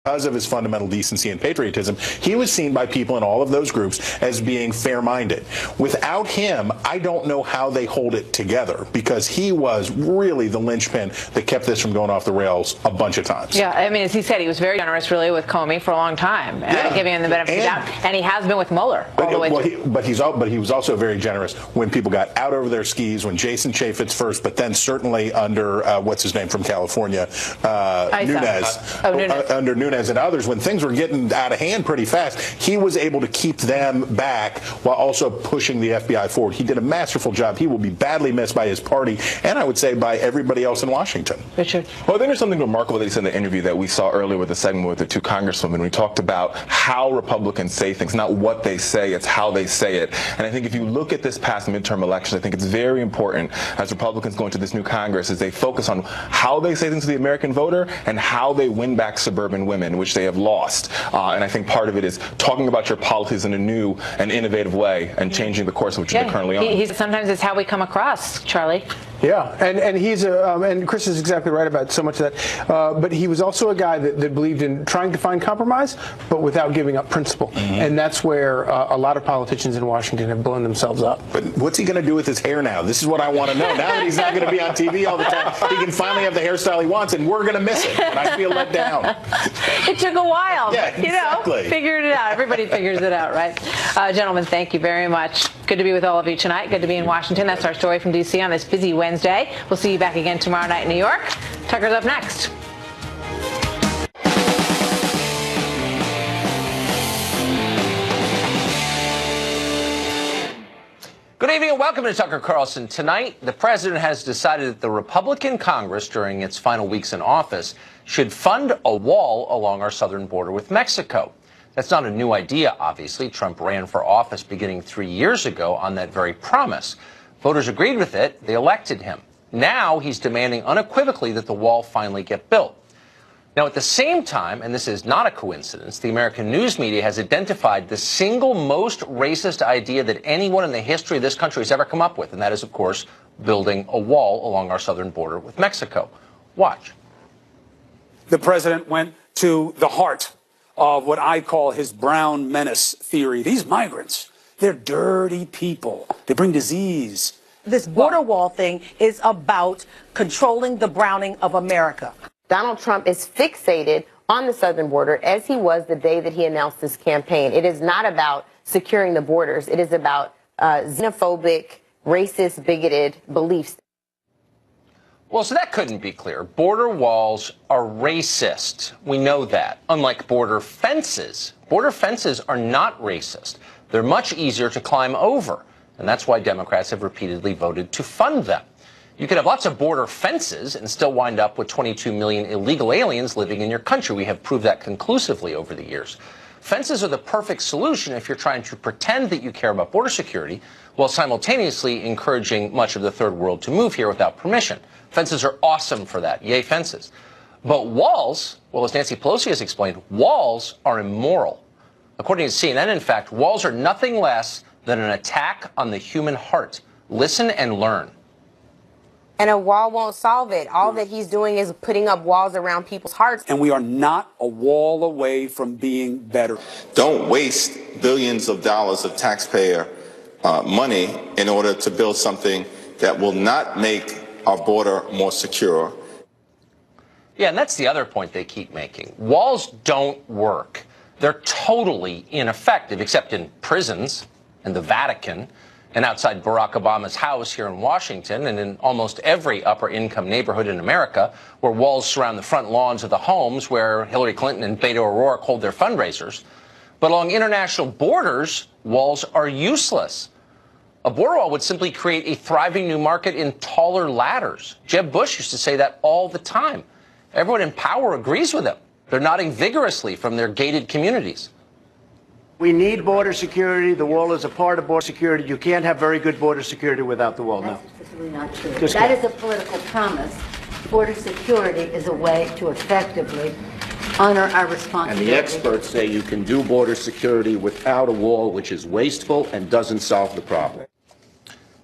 because of his fundamental decency and patriotism, he was seen by people in all of those groups as being fair-minded. Without him, I don't know how they hold it together, because he was really the linchpin that kept this from going off the rails a bunch of times. Yeah, I mean, as he said, he was very generous, really, with Comey for a long time, giving him the benefit of the doubt, and he has been with Mueller all the way through. But he was also very generous when people got out over their skis, when Jason Chaffetz first, but then certainly under, what's his name from California, under Nunes and others, when things were getting out of hand pretty fast, he was able to keep them back while also pushing the FBI forward. He did a masterful job. He will be badly missed by his party, and I would say by everybody else in Washington. Richard? Well, I think there's something remarkable that he said in the interview that we saw earlier with the segment with the two congresswomen. We talked about how Republicans say things, not what they say, it's how they say it. And I think if you look at this past midterm elections, I think it's very important as Republicans go into this new Congress as they focus on how they say things to the American voter and how they win back suburban women, which they have lost. And I think part of it is talking about your policies in a new and innovative way and changing the course which they're currently on. Sometimes it's how we come across, Charlie. Yeah, and he's and Chris is exactly right about so much of that. But he was also a guy that believed in trying to find compromise, but without giving up principle. And that's where a lot of politicians in Washington have blown themselves up. But what's he going to do with his hair now? This is what I want to know. Now that he's not going to be on TV all the time, he can finally have the hairstyle he wants, and we're going to miss it. And I feel let down. It took a while. Yeah, exactly. Figured it out. Everybody figures it out, right? Gentlemen, thank you very much. Good to be with all of you tonight. Good to be in Washington. That's our story from D.C. on this busy Wednesday. We'll see you back again tomorrow night in New York. Tucker's up next. Good evening and welcome to Tucker Carlson. Tonight, the president has decided that the Republican Congress, during its final weeks in office, should fund a wall along our southern border with Mexico. That's not a new idea, obviously. Trump ran for office beginning 3 years ago on that very promise. Voters agreed with it. They elected him. Now he's demanding unequivocally that the wall finally get built. Now, at the same time, and this is not a coincidence, the American news media has identified the single most racist idea that anyone in the history of this country has ever come up with, and that is, of course, building a wall along our southern border with Mexico. Watch. The president went to the heart of what I call his brown menace theory. These migrants, they're dirty people. They bring disease. This border wall thing is about controlling the browning of America. Donald Trump is fixated on the southern border, as he was the day that he announced this campaign. It is not about securing the borders. It is about xenophobic, racist, bigoted beliefs. Well, so that couldn't be clear. Border walls are racist. We know that. Unlike border fences are not racist. They're much easier to climb over. And that's why Democrats have repeatedly voted to fund them. You could have lots of border fences and still wind up with 22 million illegal aliens living in your country. We have proved that conclusively over the years. Fences are the perfect solution if you're trying to pretend that you care about border security while simultaneously encouraging much of the third world to move here without permission. Fences are awesome for that. Yay, fences. But walls, well, as Nancy Pelosi has explained, walls are immoral. According to CNN, in fact, walls are nothing less than an attack on the human heart. Listen and learn. And a wall won't solve it. All that he's doing is putting up walls around people's hearts. And we are not a wall away from being better. Don't waste billions of dollars of taxpayer money in order to build something that will not make our border more secure. Yeah, and that's the other point they keep making. Walls don't work. They're totally ineffective, except in prisons and the Vatican and outside Barack Obama's house here in Washington and in almost every upper-income neighborhood in America where walls surround the front lawns of the homes where Hillary Clinton and Beto O'Rourke hold their fundraisers. But along international borders, walls are useless. A border wall would simply create a thriving new market in taller ladders. Jeb Bush used to say that all the time. Everyone in power agrees with him. They're nodding vigorously from their gated communities. We need border security. The wall is a part of border security. You can't have very good border security without the wall. That's simply not true. That is a political promise. Border security is a way to effectively honor our responsibility. And the experts say you can do border security without a wall, which is wasteful and doesn't solve the problem.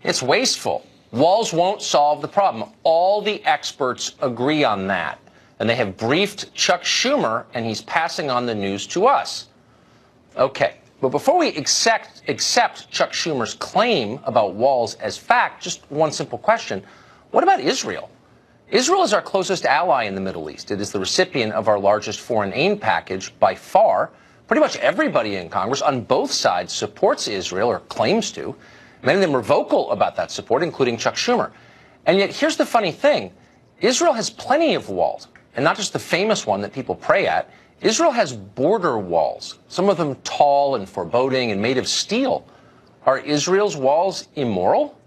It's wasteful. Walls won't solve the problem. All the experts agree on that. and they have briefed Chuck Schumer, and he's passing on the news to us. Okay, but before we accept Chuck Schumer's claim about walls as fact, just one simple question. What about Israel? Israel is our closest ally in the Middle East. It is the recipient of our largest foreign aid package by far. Pretty much everybody in Congress on both sides supports Israel, or claims to. Many of them were vocal about that support, including Chuck Schumer. And yet, here's the funny thing. Israel has plenty of walls, and not just the famous one that people pray at. Israel has border walls, some of them tall and foreboding and made of steel. Are Israel's walls immoral?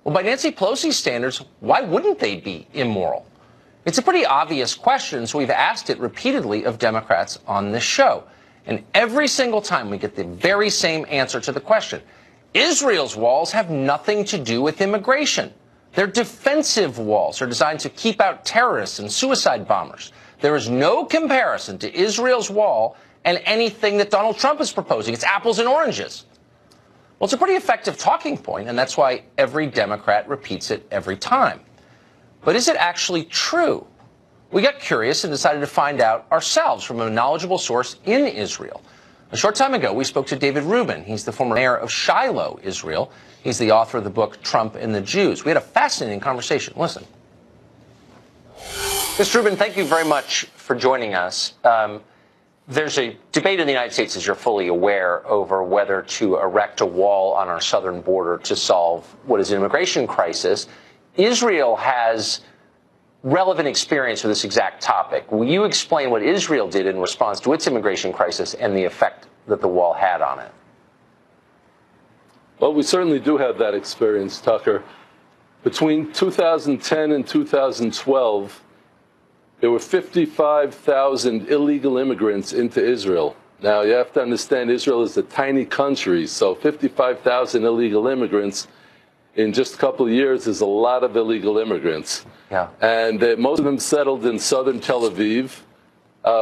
Well, by Nancy Pelosi's standards, why wouldn't they be immoral? It's a pretty obvious question, so we've asked it repeatedly of Democrats on this show. And every single time we get the very same answer to the question. Israel's walls have nothing to do with immigration. They're defensive walls. They're designed to keep out terrorists and suicide bombers. There is no comparison to Israel's wall and anything that Donald Trump is proposing. It's apples and oranges. Well, it's a pretty effective talking point, and that's why every Democrat repeats it every time. But is it actually true? We got curious and decided to find out ourselves from a knowledgeable source in Israel. A short time ago, we spoke to David Rubin. He's the former mayor of Shiloh, Israel. He's the author of the book Trump and the Jews. We had a fascinating conversation. Listen. Mr. Rubin, thank you very much for joining us. There's a debate in the United States, as you're fully aware, over whether to erect a wall on our southern border to solve what is an immigration crisis. Israel has relevant experience with this exact topic. Will you explain what Israel did in response to its immigration crisis and the effect that the wall had on it? Well, we certainly do have that experience, Tucker. Between 2010 and 2012, there were 55,000 illegal immigrants into Israel. Now, you have to understand, Israel is a tiny country, so 55,000 illegal immigrants in just a couple of years is a lot of illegal immigrants. Yeah. And most of them settled in southern Tel Aviv,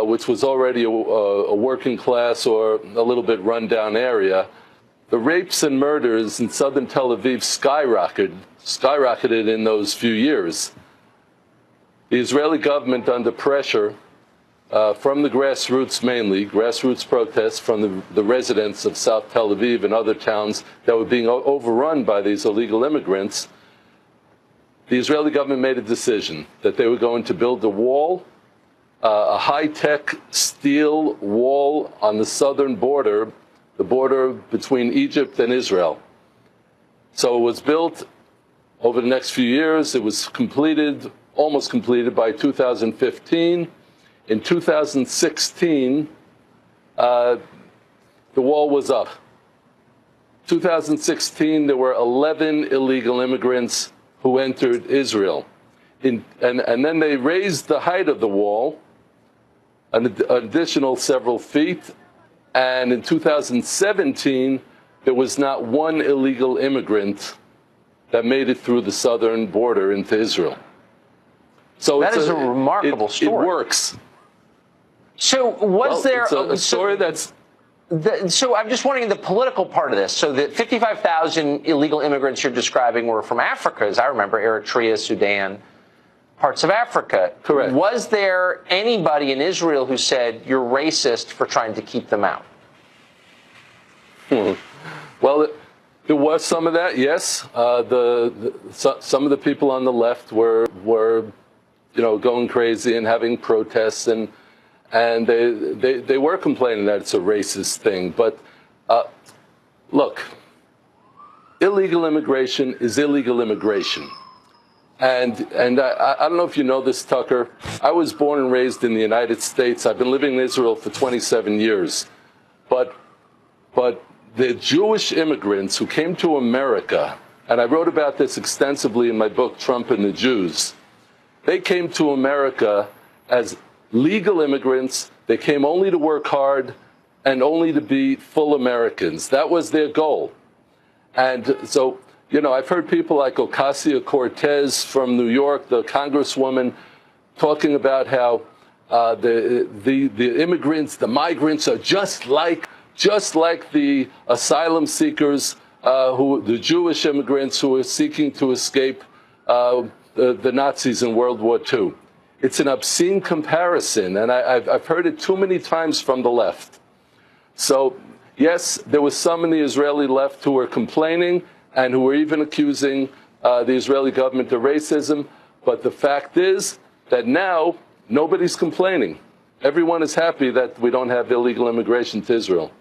which was already a working class or a little bit run-down area. The rapes and murders in southern Tel Aviv skyrocketed in those few years. The Israeli government, under pressure from the grassroots mainly, grassroots protests from the residents of South Tel Aviv and other towns that were being overrun by these illegal immigrants, the Israeli government made a decision that they were going to build a wall, a high-tech steel wall on the southern border, the border between Egypt and Israel. So it was built over the next few years. It was completed, almost completed by 2015. In 2016, the wall was up. 2016, there were 11 illegal immigrants who entered Israel. And then they raised the height of the wall an additional several feet. And in 2017, there was not one illegal immigrant that made it through the southern border into Israel. So that is a remarkable story. It works. So was there it's a story that's... So I'm just wondering the political part of this. So the 55,000 illegal immigrants you're describing were from Africa, as I remember, Eritrea, Sudan, parts of Africa. Correct. Was there anybody in Israel who said you're racist for trying to keep them out? Well, there was some of that, yes. Some of the people on the left were going crazy and having protests, and they were complaining that it's a racist thing. But look, illegal immigration is illegal immigration. And I don't know if you know this, Tucker. I was born and raised in the United States. I've been living in Israel for 27 years. But the Jewish immigrants who came to America, and I wrote about this extensively in my book, Trump and the Jews, they came to America as legal immigrants. They came only to work hard and only to be full Americans. That was their goal. And so, I've heard people like Ocasio-Cortez from New York, the congresswoman, talking about how the immigrants, the migrants are just like the asylum seekers, the Jewish immigrants who are seeking to escape the Nazis in World War II. It's an obscene comparison, and I've heard it too many times from the left. So, yes, there was some in the Israeli left who were complaining and who were even accusing the Israeli government of racism. But the fact is that now nobody's complaining. Everyone is happy that we don't have illegal immigration to Israel.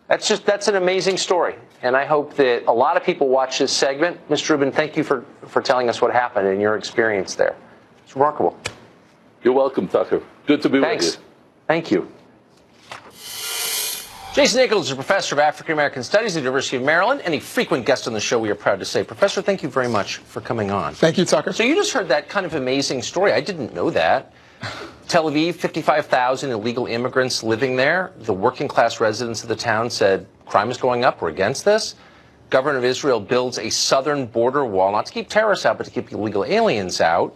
That's an amazing story. And I hope that a lot of people watch this segment. Mr. Rubin, thank you for telling us what happened and your experience there. It's remarkable. You're welcome, Tucker. Good to be with you. Thank you. Jason Nichols is a professor of African American Studies at the University of Maryland and a frequent guest on the show, we are proud to say. Professor, thank you very much for coming on. Thank you, Tucker. So you just heard that kind of amazing story. I didn't know that. Tel Aviv, 55,000 illegal immigrants living there. The working class residents of the town said crime is going up. We're against this. Government of Israel builds a southern border wall, not to keep terrorists out, but to keep illegal aliens out.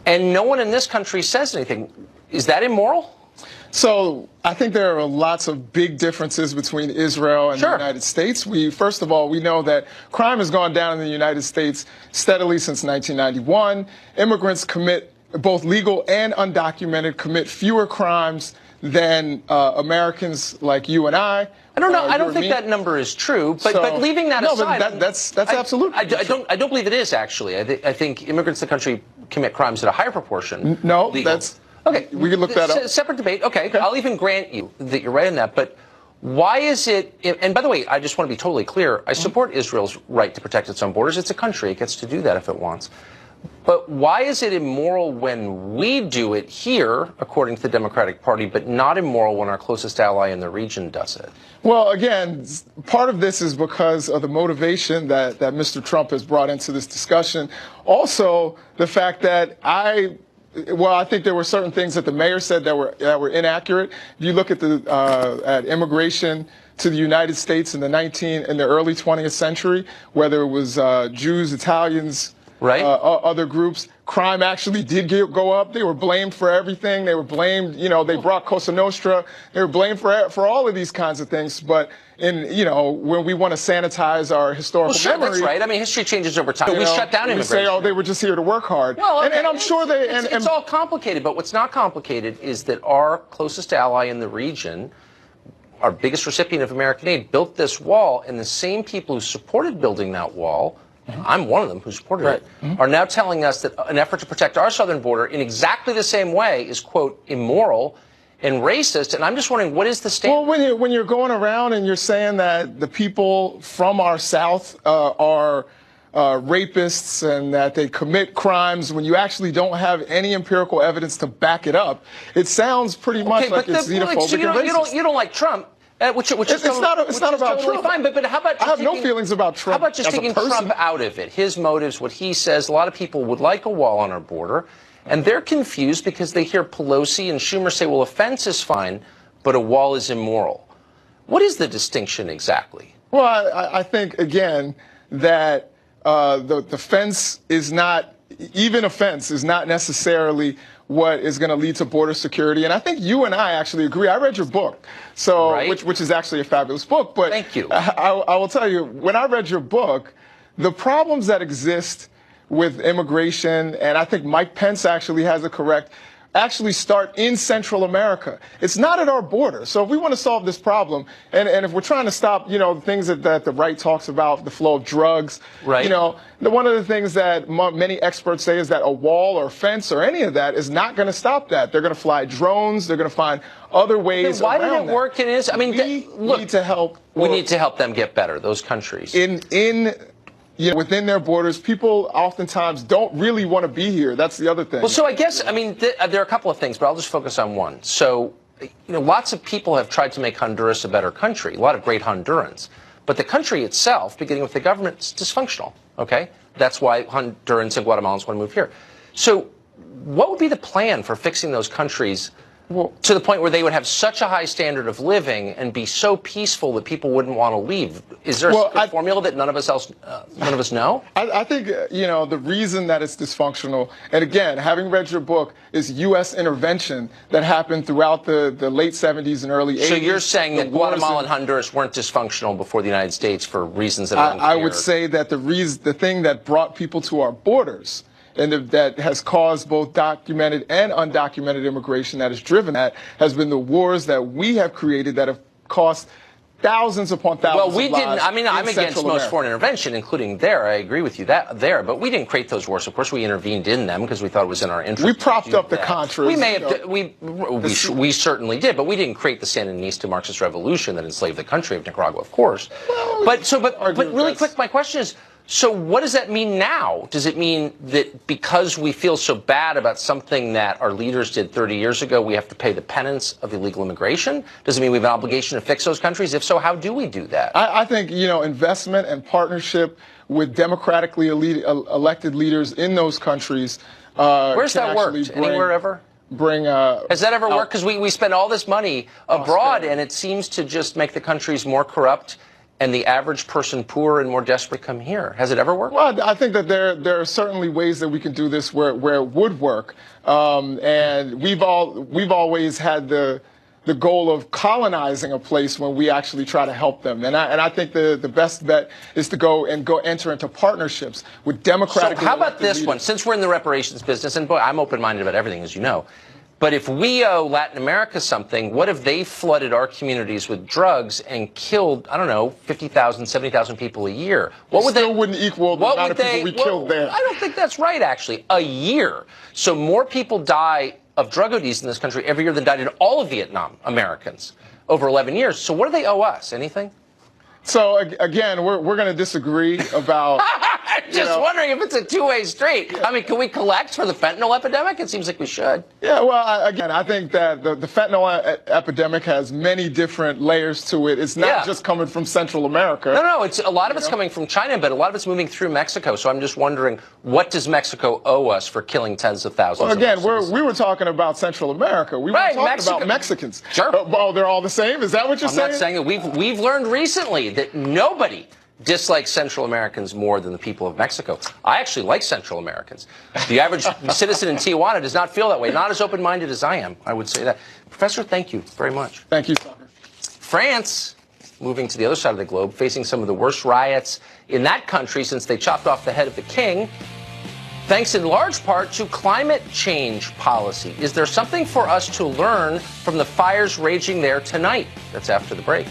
And no one in this country says anything. Is that immoral? So I think there are lots of big differences between Israel and the United States. First of all, we know that crime has gone down in the United States steadily since 1991. Immigrants commit, both legal and undocumented, commit fewer crimes than Americans like you and I. I don't know. I don't think that number is true. But leaving that aside, but that's absolutely. I don't believe it is actually. I think immigrants in the country commit crimes at a higher proportion. No, legal. that's. Okay, we can look that up. Separate debate. Okay, I'll even grant you that you're right in that. But why is it? And by the way, I just want to be totally clear. I support Israel's right to protect its own borders. It's a country; it gets to do that if it wants. But why is it immoral when we do it here, according to the Democratic Party, but not immoral when our closest ally in the region does it? Well, again, part of this is because of the motivation that Mr. Trump has brought into this discussion. Also, the fact that I think there were certain things that the mayor said that were inaccurate. If you look at at immigration to the United States in the early 20th century, whether it was Jews, Italians, other groups, crime actually did go up. They were blamed for everything. They were blamed, they brought Cosa Nostra. They were blamed for all of these kinds of things. But when we want to sanitize our historical memory. That's right. I mean, history changes over time. We shut down immigration. We say, they were just here to work hard. Well, okay, and I'm sure it's all complicated. But what's not complicated is that our closest ally in the region, our biggest recipient of American aid, built this wall, and the same people who supported building that wall, I'm one of them who supported it, are now telling us that an effort to protect our southern border in exactly the same way is, quote, immoral and racist. And I'm just wondering, what is the standard? Well, when you're going around and you're saying that the people from our South are rapists and that they commit crimes when you actually don't have any empirical evidence to back it up, it sounds pretty much like it's xenophobic and racist. You don't like Trump. Which is it's not about totally Trump. Fine, but how about I have no feelings about Trump. How about just taking Trump out of it? His motives, what he says. A lot of people would like a wall on our border, and they're confused because they hear Pelosi and Schumer say, "Well, a fence is fine, but a wall is immoral." What is the distinction exactly? Well, I think again that the fence is not, even a fence is not necessarily what is going to lead to border security. And I think you and I actually agree. I read your book, which is actually a fabulous book. But thank you. I will tell you, when I read your book, the problems that exist with immigration, and I think Mike Pence actually has it correct, actually start in Central America. It's not at our border. So if we want to solve this problem, and if we're trying to stop, the things that the right talks about, the flow of drugs, one of the things that many experts say is that a wall or fence or any of that is not going to stop that. They're going to fly drones. They're going to find other ways why around did it work in Israel? I mean, we need to help. We need to help them get better, those countries. Within their borders, people oftentimes don't really want to be here. That's the other thing. Well, so I guess, there are a couple of things, but I'll just focus on one. So, lots of people have tried to make Honduras a better country, a lot of great Hondurans. But the country itself, beginning with the government, is dysfunctional, okay? That's why Hondurans and Guatemalans want to move here. So what would be the plan for fixing those countries to the point where they would have such a high standard of living and be so peaceful that people wouldn't want to leave? Is there a formula that none of us know? I think, the reason that it's dysfunctional, and again, having read your book, is U.S. intervention that happened throughout the late 70s and early 80s. So you're saying that Guatemala and Honduras weren't dysfunctional before the United States for reasons that are unclear? I would say that the thing that brought people to our borders that has caused both documented and undocumented immigration, that has driven that, has been the wars that we have created that have cost thousands upon thousands Well, we of lives. didn't. I mean, I'm against Central most America. foreign intervention, including there. I agree with you there. But we didn't create those wars. Of course, we intervened in them because we thought it was in our interest. We propped up the Contras. We may have. We certainly did, but we didn't create the Sandinista Marxist revolution that enslaved the country of Nicaragua, of course. Well, but really quick, my question is. So what does that mean now? Does it mean that because we feel so bad about something that our leaders did 30 years ago, we have to pay the penance of illegal immigration? Does it mean we have an obligation to fix those countries? If so, how do we do that? I think, investment and partnership with democratically elected leaders in those countries. Where's that worked? Anywhere ever? Has that ever worked? Because we spend all this money abroad, and it seems to just make the countries more corrupt and the average person poorer and more desperate come here. Has it ever worked? Well, I think that there are certainly ways that we can do this where it would work. And we've always had the goal of colonizing a place when we actually try to help them. And I think the best bet is to go enter into partnerships with democratic. So how about this one? Since we're in the reparations business, and boy, I'm open-minded about everything, as you know. But if we owe Latin America something, what if they flooded our communities with drugs and killed, I don't know, 50,000, 70,000 people a year? What would still wouldn't equal the amount of people we killed there. I don't think that's right, actually. A year. So more people die of drug ODs in this country every year than died in all of Vietnam Americans over 11 years. So what do they owe us? Anything? So again, we're going to disagree about. I'm just wondering if it's a two-way street. I mean, can we collect for the fentanyl epidemic? It seems like we should. Yeah, well, again, I think that the fentanyl epidemic has many different layers to it. It's not just coming from Central America. No, it's a lot of it's coming from China, but a lot of it's moving through Mexico. So I'm just wondering, what does Mexico owe us for killing tens of thousands? Well, again, we were talking about Central America. We were talking about Mexicans. Sure. Oh, they're all the same? Is that what you're saying? I'm not saying that. We've learned recently that nobody dislikes Central Americans more than the people of Mexico. I actually like Central Americans. The average citizen in Tijuana does not feel that way. Not as open-minded as I am, I would say that. Professor, thank you very much. Thank you, Tucker. France, moving to the other side of the globe, facing some of the worst riots in that country since they chopped off the head of the king, thanks in large part to climate change policy. Is there something for us to learn from the fires raging there tonight? That's after the break.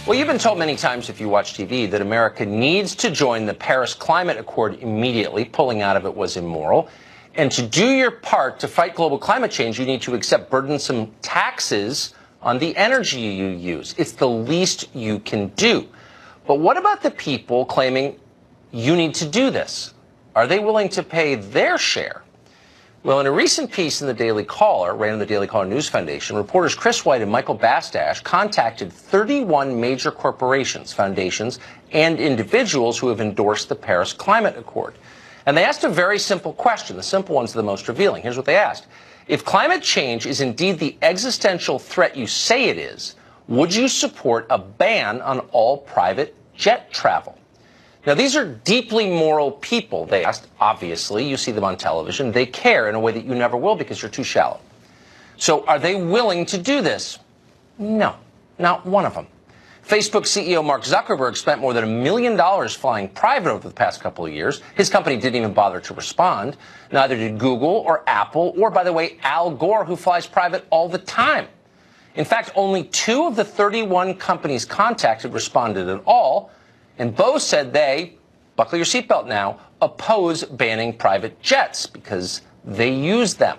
Well, you've been told many times if you watch TV that America needs to join the Paris Climate Accord immediately. Pulling out of it was immoral. And to do your part to fight global climate change, you need to accept burdensome taxes on the energy you use. It's the least you can do. But what about the people claiming you need to do this? Are they willing to pay their share? Well, in a recent piece in the Daily Caller, ran in the Daily Caller News Foundation, reporters Chris White and Michael Bastash contacted 31 major corporations, foundations, and individuals who have endorsed the Paris Climate Accord. And they asked a very simple question. The simple ones are the most revealing. Here's what they asked. If climate change is indeed the existential threat you say it is, would you support a ban on all private jet travel? Now, these are deeply moral people, they asked. Obviously, you see them on television. They care in a way that you never will because you're too shallow. So are they willing to do this? No, not one of them. Facebook CEO Mark Zuckerberg spent more than $1 million flying private over the past couple of years. His company didn't even bother to respond. Neither did Google or Apple or, by the way, Al Gore, who flies private all the time. In fact, only 2 of the 31 companies contacted responded at all. And both said they, buckle your seatbelt now, oppose banning private jets because they use them.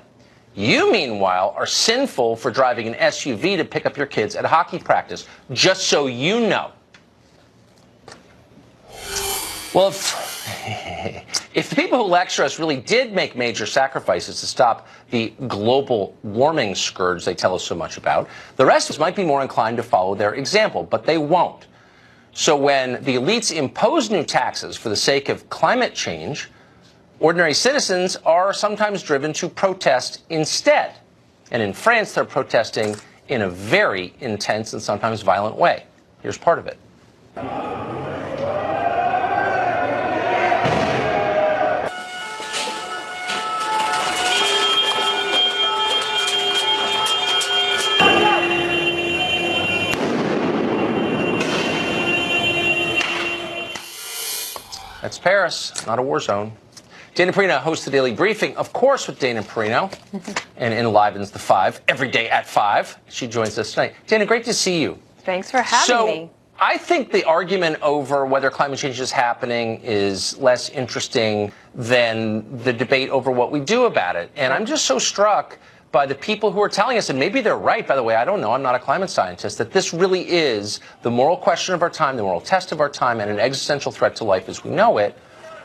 You, meanwhile, are sinful for driving an SUV to pick up your kids at hockey practice, just so you know. Well, if the people who lecture us really did make major sacrifices to stop the global warming scourge they tell us so much about, the rest of us might be more inclined to follow their example, but they won't. So when the elites impose new taxes for the sake of climate change, ordinary citizens are sometimes driven to protest instead. And in France, they're protesting in a very intense and sometimes violent way. Here's part of it. That's Paris, not a war zone. Dana Perino hosts the Daily Briefing, of course, with Dana Perino, and enlivens the 5 every day at 5. She joins us tonight. Dana, great to see you. Thanks for having me. I think the argument over whether climate change is happening is less interesting than the debate over what we do about it. And I'm just so struck by the people who are telling us, and maybe they're right, by the way, I don't know, I'm not a climate scientist, that this really is the moral question of our time, the moral test of our time, and an existential threat to life as we know it,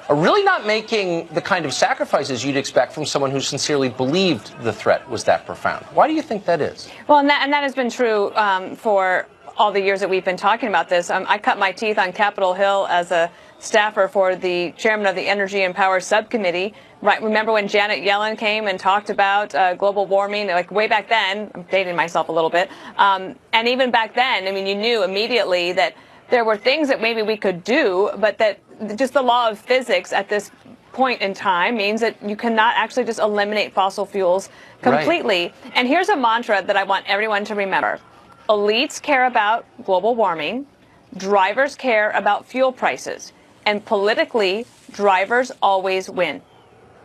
are really not making the kind of sacrifices you'd expect from someone who sincerely believed the threat was that profound. Why do you think that is? Well, and that has been true for all the years that we've been talking about this. I cut my teeth on Capitol Hill as a staffer for the chairman of the Energy and Power Subcommittee. Right, remember when Janet Yellen came and talked about global warming, like way back then? I'm dating myself a little bit. And even back then, I mean, you knew immediately that there were things that maybe we could do, but that just the law of physics at this point in time means that you cannot actually just eliminate fossil fuels completely. Right. And here's a mantra that I want everyone to remember. Elites care about global warming. Drivers care about fuel prices. And politically, drivers always win.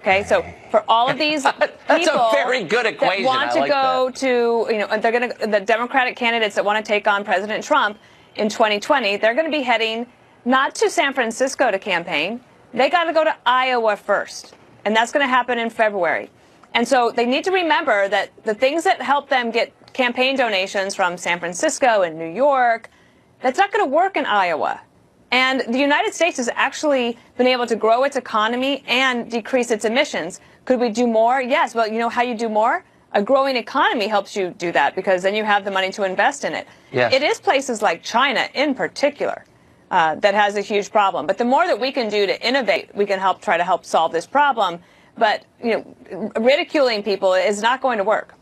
Okay, so for all of these people That's a very good equation. that want to like go that. to, you know, they're going to, the Democratic candidates that want to take on President Trump in 2020, they're going to be heading not to San Francisco to campaign. They got to go to Iowa first, and that's going to happen in February. And so they need to remember that the things that help them get campaign donations from San Francisco and New York, that's not going to work in Iowa. And the United States has actually been able to grow its economy and decrease its emissions. Could we do more? Yes. Well, you know how you do more? A growing economy helps you do that because then you have the money to invest in it. Yes. It is places like China in particular that has a huge problem. But the more that we can do to innovate, we can try to help solve this problem. But, you know, ridiculing people is not going to work.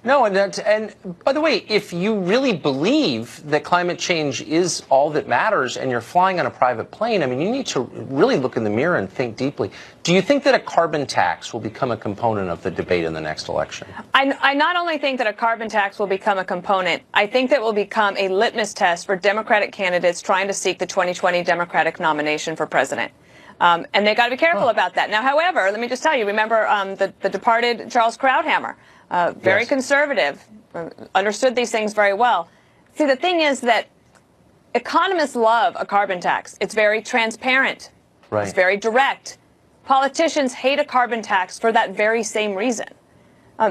No, and by the way, if you really believe that climate change is all that matters and you're flying on a private plane, I mean, you need to really look in the mirror and think deeply. Do you think that a carbon tax will become a component of the debate in the next election? I not only think that a carbon tax will become a component, I think that will become a litmus test for Democratic candidates trying to seek the 2020 Democratic nomination for president. And they got to be careful about that. Now, however, let me just tell you, remember the departed Charles Krauthammer. Very conservative, understood these things very well. See, the thing is that Economists love a carbon tax. It's very transparent. Right. It's very direct. Politicians hate a carbon tax for that very same reason.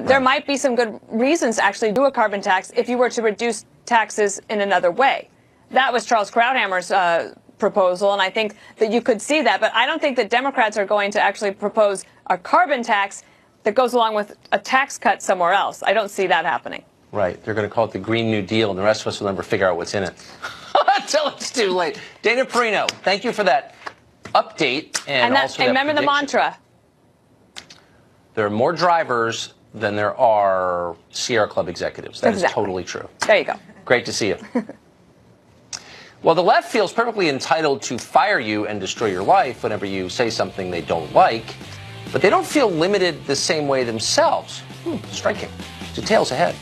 There might be some good reasons to actually do a carbon tax if you were to reduce taxes in another way. That was Charles Krauthammer's proposal, and I think that you could see that. But I don't think that Democrats are going to actually propose a carbon tax that goes along with a tax cut somewhere else. I don't see that happening. Right. They're going to call it the Green New Deal, and the rest of us will never figure out what's in it. Until it's too late. Dana Perino, thank you for that update. And also that remember the prediction. mantra. There are more drivers than there are Sierra Club executives. That is totally true. There you go. Great to see you. Well, the left feels perfectly entitled to fire you and destroy your life whenever you say something they don't like, but they don't feel limited the same way themselves. Striking. Details ahead.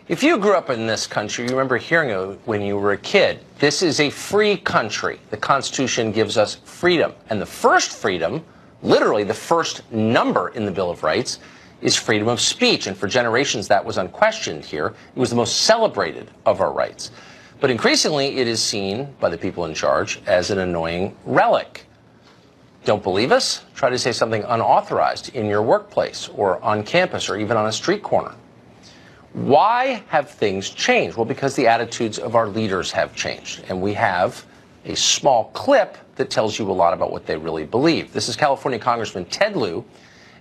If you grew up in this country, you remember hearing it when you were a kid. This is a free country. The Constitution gives us freedom. And the first freedom, literally the first number in the Bill of Rights, is freedom of speech. And for generations, that was unquestioned here. It was the most celebrated of our rights. But increasingly, it is seen by the people in charge as an annoying relic. Don't believe us? Try to say something unauthorized in your workplace or on campus or even on a street corner. Why have things changed? Well, because the attitudes of our leaders have changed, and we have a small clip that tells you a lot about what they really believe. This is California Congressman Ted Lieu,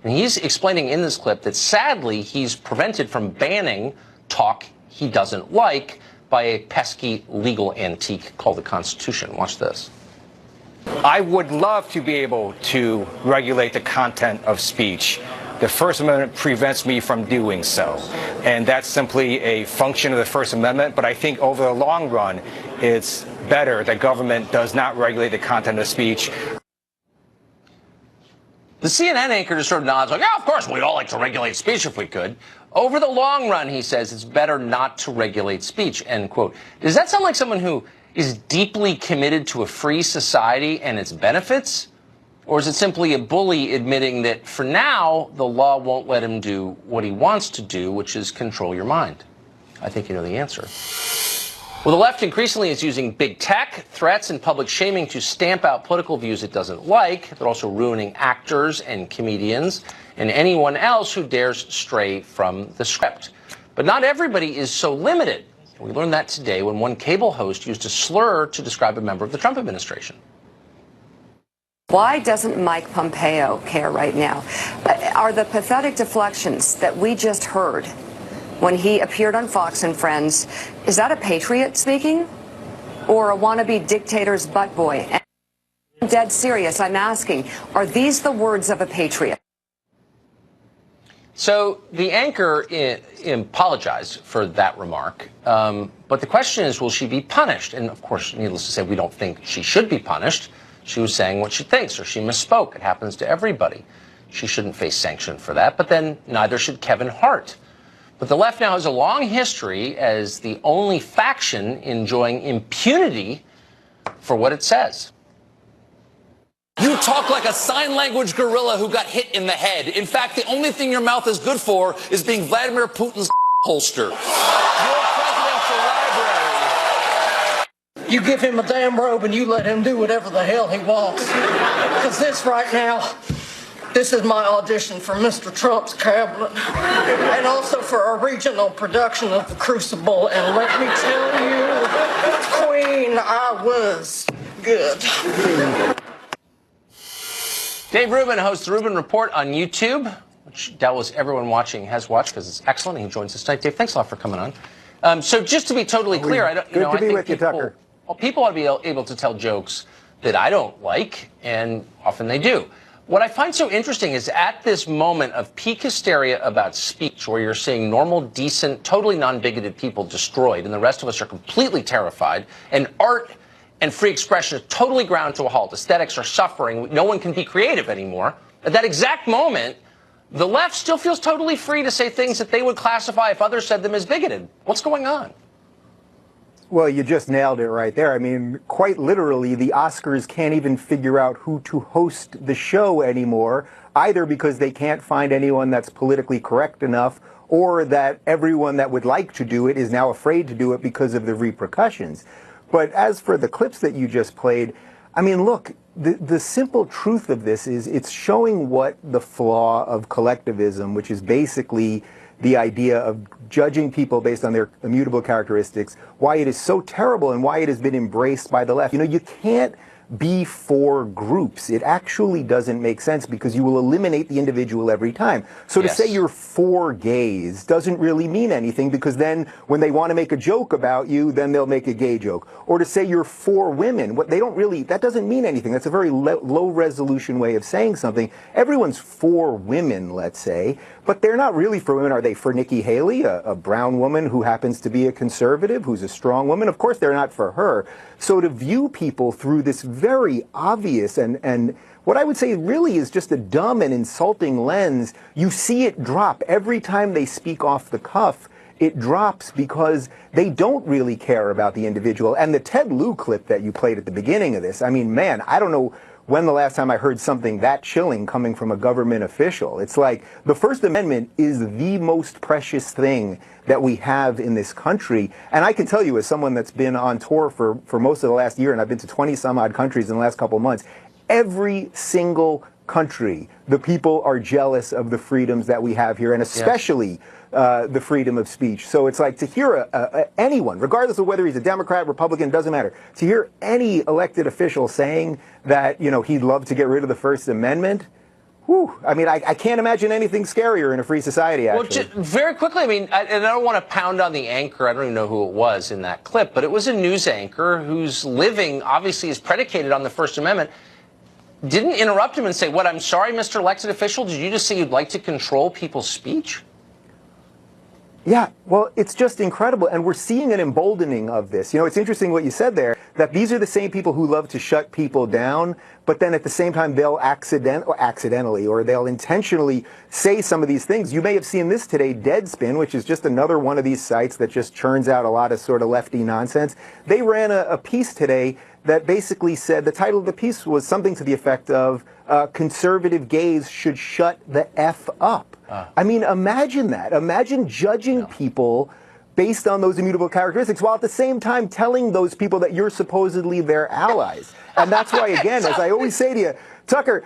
and he's explaining in this clip that sadly he's prevented from banning talk he doesn't like by a pesky legal antique called the Constitution. Watch this. I would love to be able to regulate the content of speech. The First Amendment prevents me from doing so. And that's simply a function of the First Amendment. But I think over the long run, it's better that government does not regulate the content of speech. The CNN anchor just sort of nods like, yeah, of course, we'd all like to regulate speech if we could. Over the long run, he says, it's better not to regulate speech, end quote. Does that sound like someone who is deeply committed to a free society and its benefits? Or is it simply a bully admitting that for now, the law won't let him do what he wants to do, which is control your mind? I think you know the answer. Well, the left increasingly is using big tech, threats, and public shaming to stamp out political views it doesn't like. They're also ruining actors and comedians and anyone else who dares stray from the script. But not everybody is so limited. We learned that today when one cable host used a slur to describe a member of the Trump administration. Why doesn't Mike Pompeo care right now? Are the pathetic deflections that we just heard when he appeared on Fox and Friends, is that a patriot speaking or a wannabe dictator's butt boy? And I'm dead serious. I'm asking, are these the words of a patriot? So the anchor apologized for that remark, but the question is, will she be punished? And of course, needless to say, we don't think she should be punished. She was saying what she thinks, or she misspoke. It happens to everybody. She shouldn't face sanction for that, but then neither should Kevin Hart. But the left now has a long history as the only faction enjoying impunity for what it says. You talk like a sign language gorilla who got hit in the head. In fact, the only thing your mouth is good for is being Vladimir Putin's holster. Your presidential library. You give him a damn robe and you let him do whatever the hell he wants. Because this right now, this is my audition for Mr. Trump's cabinet. And also for a regional production of The Crucible. And let me tell you, Queen, I was good. Dave Rubin hosts the Rubin Report on YouTube, which doubtless everyone watching has watched because it's excellent. And he joins us tonight. Dave, thanks a lot for coming on. So just to be totally clear, I don't, Good to be with you, Tucker. Well, people ought to be able to tell jokes that I don't like, and often they do. What I find so interesting is at this moment of peak hysteria about speech, where you're seeing normal, decent, totally non-bigoted people destroyed, and the rest of us are completely terrified, and art and free expression is totally ground to a halt. Aesthetics are suffering. No one can be creative anymore. At that exact moment, the left still feels totally free to say things that they would classify if others said them as bigoted. What's going on? Well, you just nailed it right there. I mean, quite literally, the Oscars can't even figure out who to host the show anymore, either because they can't find anyone that's politically correct enough, or that everyone that would like to do it is now afraid to do it because of the repercussions. But as for the clips that you just played, I mean, look, the simple truth of this is it's showing what the flaw of collectivism, which is basically the idea of judging people based on their immutable characteristics, why it is so terrible and why it has been embraced by the left. You know, you can't be for groups. It actually doesn't make sense because you will eliminate the individual every time. So to say you're for gays doesn't really mean anything, because then when they want to make a joke about you, then they'll make a gay joke. Or to say you're for women, what they don't really, that doesn't mean anything. That's a very low resolution way of saying something. Everyone's for women, let's say, but they're not really for women. Are they for Nikki Haley, a brown woman who happens to be a conservative, who's a strong woman? Of course they're not for her. So to view people through this very obvious and what I would say really is just a dumb and insulting lens, you see it drop every time they speak off the cuff. It drops because they don't really care about the individual. And the Ted Lieu clip that you played at the beginning of this, I mean, man, I don't know when the last time I heard something that chilling coming from a government official. It's like the First Amendment is the most precious thing that we have in this country. And I can tell you, as someone that's been on tour for most of the last year, and I've been to 20 some odd countries in the last couple of months, every single country, the people are jealous of the freedoms that we have here, and especially the freedom of speech. So it's like to hear anyone, regardless of whether he's a Democrat, Republican, doesn't matter, to hear any elected official saying that, you know, he'd love to get rid of the First Amendment. Whew, I mean, I can't imagine anything scarier in a free society, actually. Well, very quickly, I mean, and I don't want to pound on the anchor. I don't even know who it was in that clip, but it was a news anchor whose living obviously is predicated on the First Amendment. Didn't interrupt him and say, "What? I'm sorry, Mr. Elected Official. Did you just say you'd like to control people's speech?" Yeah, well, it's just incredible. And we're seeing an emboldening of this. You know, it's interesting what you said there, that these are the same people who love to shut people down, but then at the same time, they'll accidentally or they'll intentionally say some of these things. You may have seen this today, Deadspin, which is just another one of these sites that just churns out a lot of sort of lefty nonsense. They ran a piece today that basically said, the title of the piece was something to the effect of, conservative gays should shut the F up. I mean, imagine that. Imagine judging people based on those immutable characteristics while at the same time telling those people that you're supposedly their allies. And that's why, again, as I always say to you, Tucker,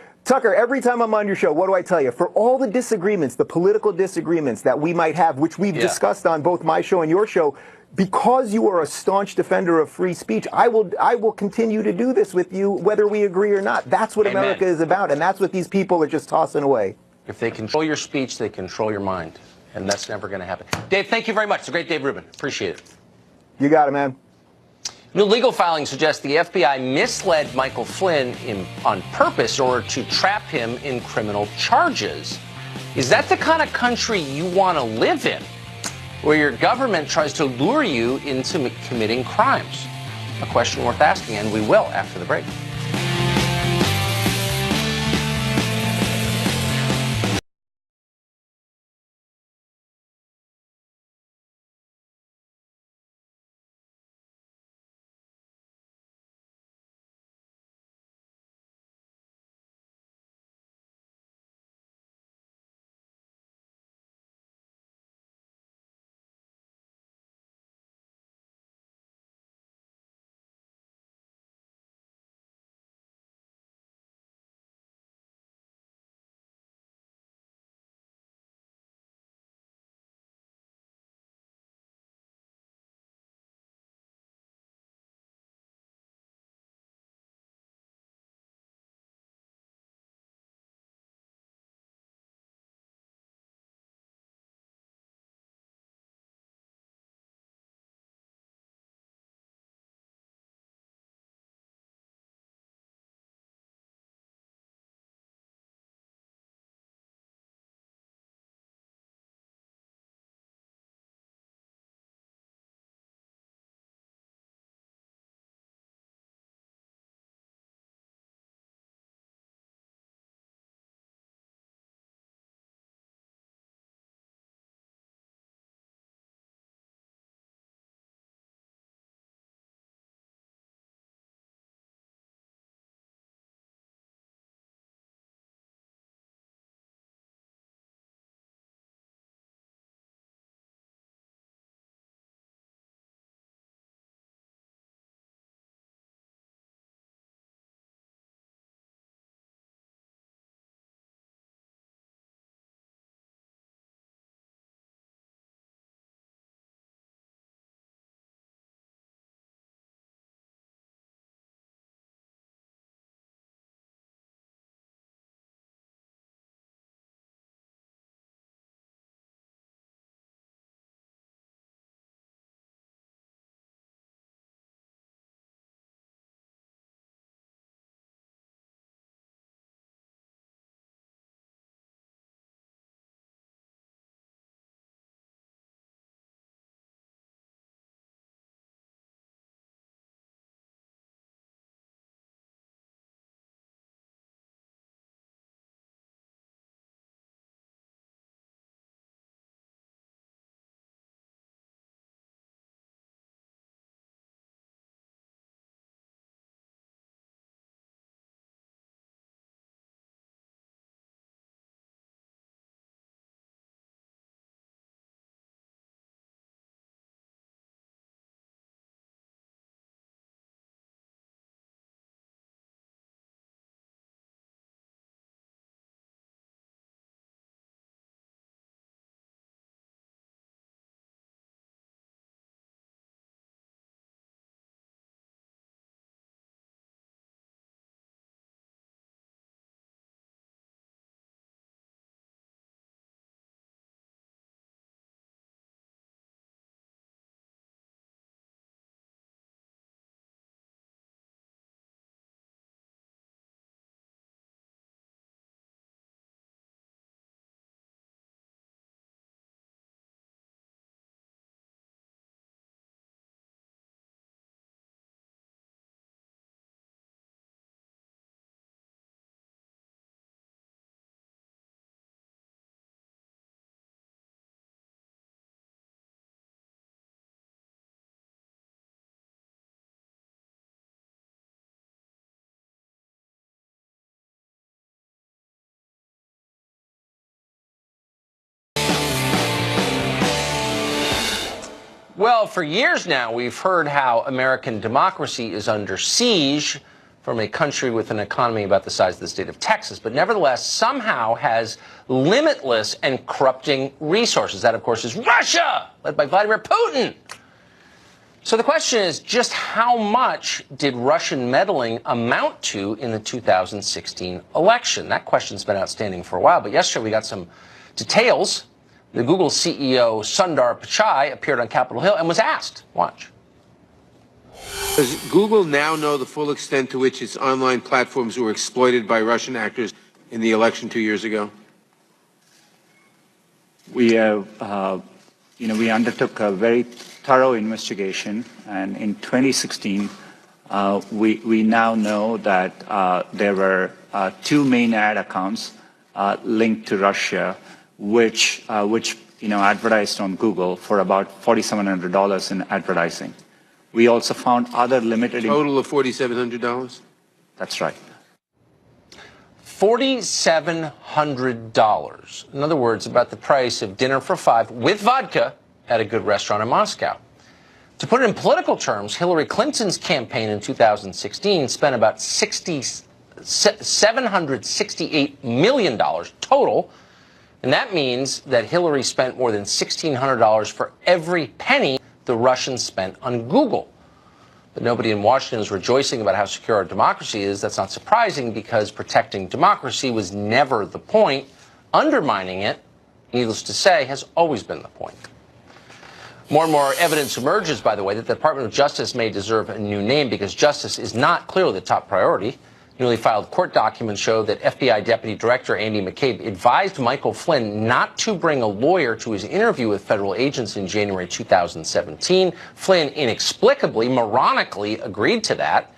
every time I'm on your show, what do I tell you? For all the disagreements, the political disagreements that we might have, which we've discussed on both my show and your show, because you are a staunch defender of free speech, I will continue to do this with you, whether we agree or not. That's what America is about, and that's what these people are just tossing away. If they control your speech, they control your mind. And that's never going to happen. Dave, thank you very much. It's a great Dave Rubin. Appreciate it. You got it, man. New legal filings suggest the FBI misled Michael Flynn on purpose in order to trap him in criminal charges. Is that the kind of country you want to live in, where your government tries to lure you into committing crimes? A question worth asking, and we will after the break. Well, for years now, we've heard how American democracy is under siege from a country with an economy about the size of the state of Texas, but nevertheless somehow has limitless and corrupting resources. That, of course, is Russia, led by Vladimir Putin. So the question is, just how much did Russian meddling amount to in the 2016 election? That question's been outstanding for a while, but yesterday we got some details. The Google CEO Sundar Pichai appeared on Capitol Hill and was asked. Watch. Does Google now know the full extent to which its online platforms were exploited by Russian actors in the election 2 years ago? We have, we undertook a very thorough investigation, and in 2016, we now know that there were two main ad accounts linked to Russia, which advertised on Google for about $4,700 in advertising. We also found other limited... Total of $4,700? That's right. $4,700. In other words, about the price of dinner for five with vodka at a good restaurant in Moscow. To put it in political terms, Hillary Clinton's campaign in 2016 spent about $768 million total, and that means that Hillary spent more than $1,600 for every penny the Russians spent on Google. But nobody in Washington is rejoicing about how secure our democracy is. That's not surprising, because protecting democracy was never the point. Undermining it, needless to say, has always been the point. More and more evidence emerges, by the way, that the Department of Justice may deserve a new name, because justice is not clearly the top priority. Newly filed court documents show that FBI Deputy Director Andy McCabe advised Michael Flynn not to bring a lawyer to his interview with federal agents in January 2017. Flynn inexplicably, moronically agreed to that.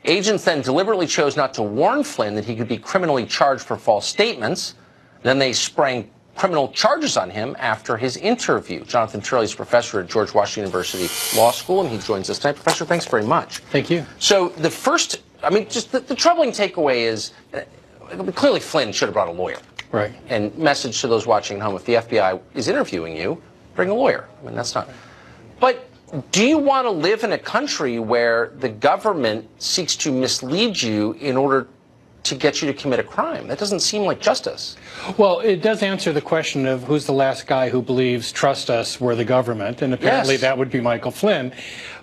Agents then deliberately chose not to warn Flynn that he could be criminally charged for false statements. Then they sprang criminal charges on him after his interview. Jonathan Turley is a professor at George Washington University Law School, and he joins us tonight. Professor, thanks very much. Thank you. So the first... just the troubling takeaway is clearly Flynn should have brought a lawyer. Right. And message to those watching at home, if the FBI is interviewing you, bring a lawyer. I mean, that's not. But do you want to live in a country where the government seeks to mislead you in order to get you to commit a crime? That doesn't seem like justice. Well, it does answer the question of who's the last guy who believes, trust us, we're the government, and apparently that would be Michael Flynn.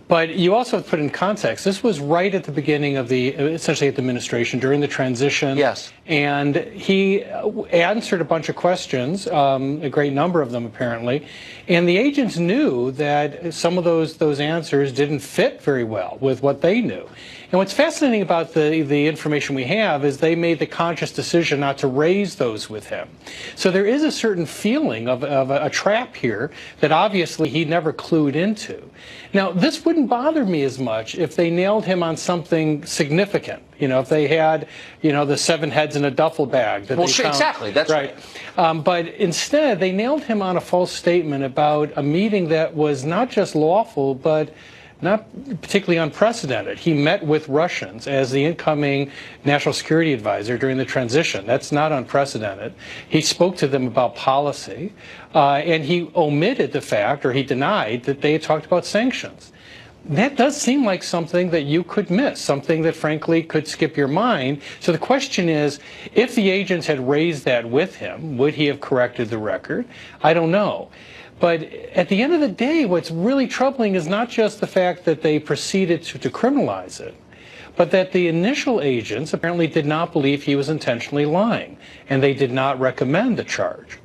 But you also have to put in context, this was right at the beginning of essentially at the administration, during the transition. Yes. And he answered a bunch of questions, a great number of them apparently, and the agents knew that some of those answers didn't fit very well with what they knew. And what's fascinating about the information we have is they made the conscious decision not to raise those with him. So there is a certain feeling of a trap here that obviously he never clued into. Now, this wouldn't bother me as much if they nailed him on something significant. If they had, the 7 heads in a duffel bag that they found. Exactly. That's right. But instead, they nailed him on a false statement about a meeting that was not just lawful, but not particularly unprecedented. He met with Russians as the incoming national security advisor during the transition. That's not unprecedented. He spoke to them about policy, and he omitted the fact, or he denied, that they had talked about sanctions. That does seem like something that you could miss, something that frankly could skip your mind. So the question is, if the agents had raised that with him, would he have corrected the record? I don't know. But at the end of the day, what's really troubling is not just the fact that they proceeded to criminalize it, but that the initial agents apparently did not believe he was intentionally lying, and they did not recommend the charge.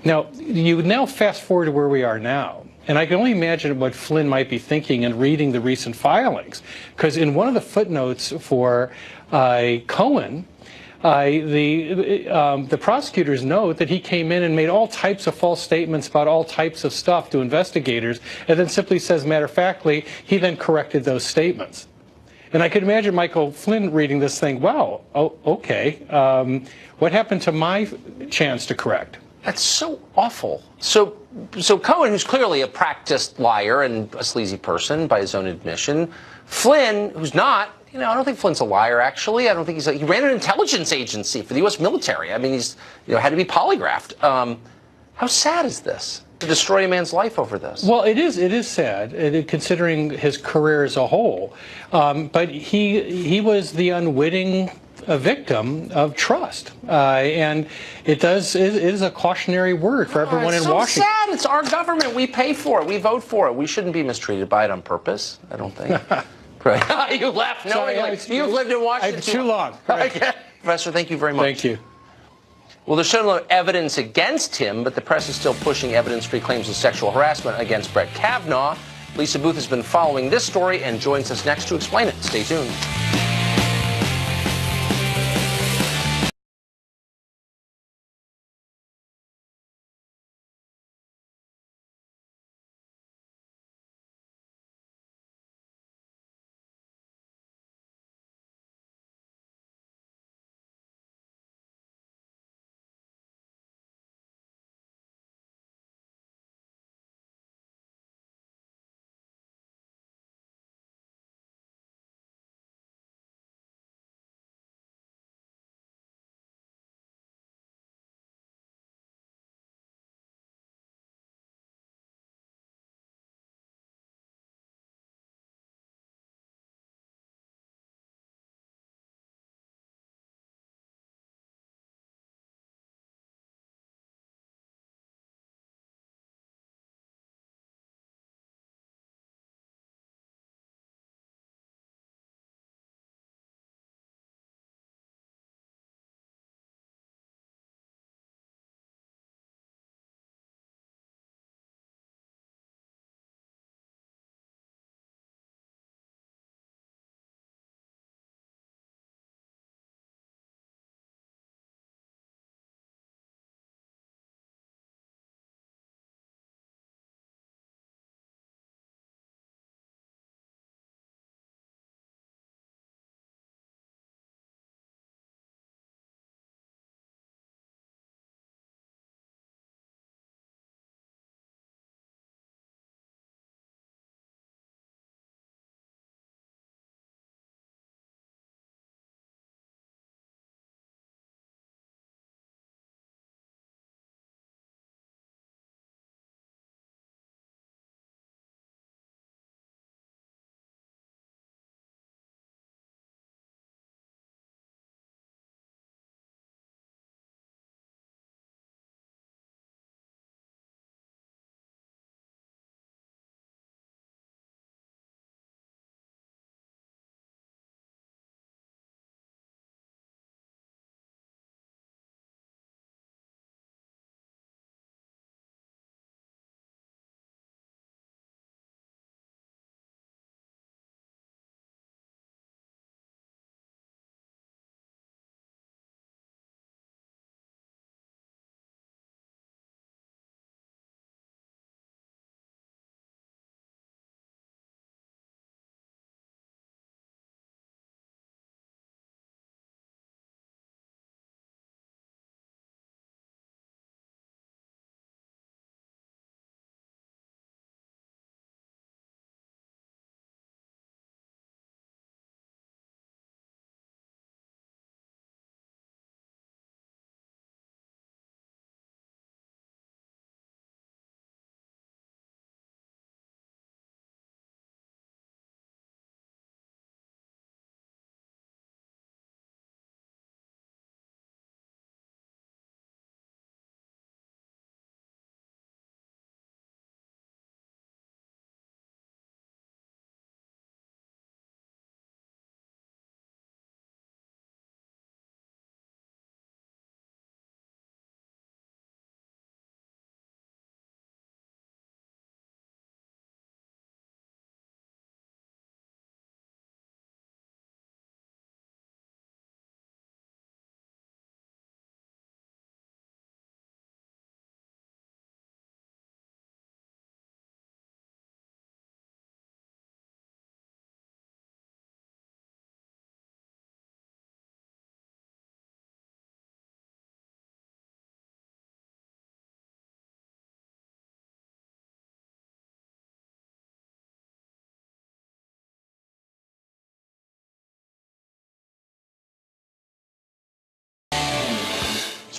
Now, you now fast forward to where we are now, and I can only imagine what Flynn might be thinking in reading the recent filings, because in one of the footnotes for Cohen, the prosecutors note that he came in and made all types of false statements about all types of stuff to investigators, and then simply says matter-of-factly, he then corrected those statements. And I could imagine Michael Flynn reading this thing, wow, okay, what happened to my chance to correct? That's so awful. So Cohen, who's clearly a practiced liar and a sleazy person by his own admission, Flynn, who's not, I don't think Flynn's a liar, actually. I don't think he ran an intelligence agency for the U.S. military. I mean, he's, had to be polygraphed. How sad is this? to destroy a man's life over this. Well, it is sad, considering his career as a whole. But he was the unwitting victim of trust, and it is a cautionary word for everyone in Washington. It's so sad. It's our government. We pay for it. We vote for it. We shouldn't be mistreated by it on purpose, I don't think. Right. You laugh knowingly. You've lived in Washington too long. Okay. Professor, thank you very much. Thank you. Well, there's shown no evidence against him, but the press is still pushing evidence-free claims of sexual harassment against Brett Kavanaugh. Lisa Booth has been following this story and joins us next to explain it. Stay tuned.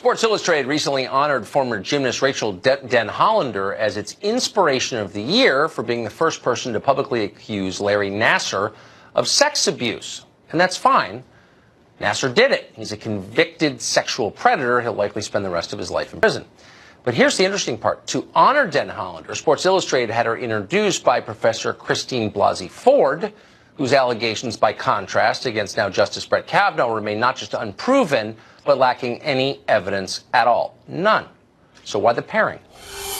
Sports Illustrated recently honored former gymnast Rachel Den Hollander as its Inspiration of the Year for being the first person to publicly accuse Larry Nassar of sex abuse. And that's fine. Nassar did it. He's a convicted sexual predator. He'll likely spend the rest of his life in prison. But here's the interesting part. To honor Den Hollander, Sports Illustrated had her introduced by Professor Christine Blasey Ford, whose allegations, by contrast, against now Justice Brett Kavanaugh remain not just unproven, but lacking any evidence at all. None. So why the pairing?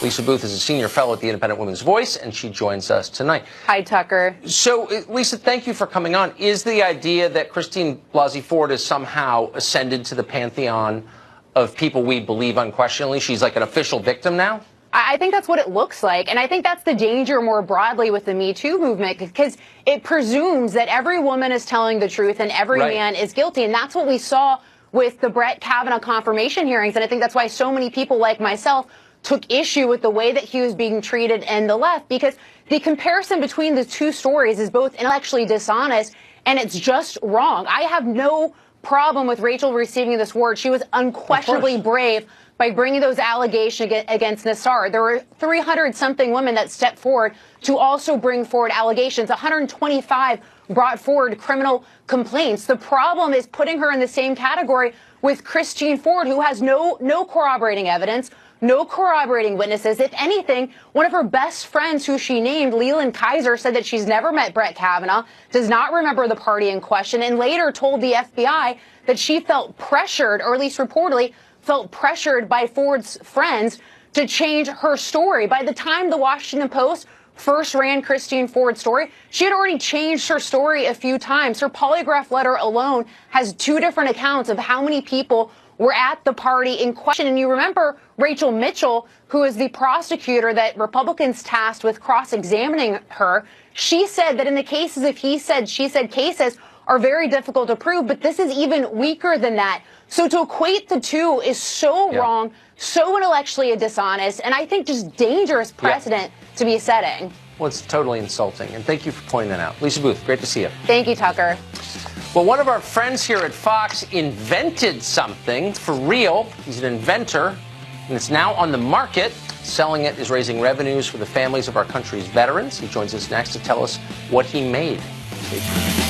Lisa Booth is a senior fellow at the Independent Women's Voice, and she joins us tonight. Hi, Tucker. So, Lisa, thank you for coming on. Is the idea that Christine Blasey Ford has somehow ascended to the pantheon of people we believe unquestionably? She's like an official victim now? I think that's what it looks like. And I think that's the danger more broadly with the Me Too movement, because it presumes that every woman is telling the truth and every man is guilty. And that's what we saw with the Brett Kavanaugh confirmation hearings. And I think that's why so many people like myself took issue with the way that he was being treated in the left, because the comparison between the two stories is both intellectually dishonest and it's just wrong. I have no problem with Rachel receiving this award. She was unquestionably brave by bringing those allegations against Nassar. There were 300-something women that stepped forward to also bring forward allegations. 125 brought forward criminal complaints. The problem is putting her in the same category with Christine Ford, who has no corroborating evidence, no corroborating witnesses. If anything, one of her best friends, who she named, Leland Kaiser, said that she's never met Brett Kavanaugh, does not remember the party in question, and later told the FBI that she felt pressured, or at least reportedly felt pressured by Ford's friends to change her story. By the time the Washington Post first ran Christine Ford's story, she had already changed her story a few times. Her polygraph letter alone has 2 different accounts of how many people were at the party in question. And you remember Rachel Mitchell, who is the prosecutor that Republicans tasked with cross-examining her, she said that in the cases of he said, she said cases are very difficult to prove, but this is even weaker than that. So to equate the two is so wrong, so intellectually dishonest, and I think just dangerous precedent to be setting. Well, it's totally insulting, and thank you for pointing that out. Lisa Booth, great to see you. Thank you, Tucker. Well, one of our friends here at Fox invented something for real. He's an inventor, and it's now on the market. Selling it is raising revenues for the families of our country's veterans. He joins us next to tell us what he made. Stay tuned.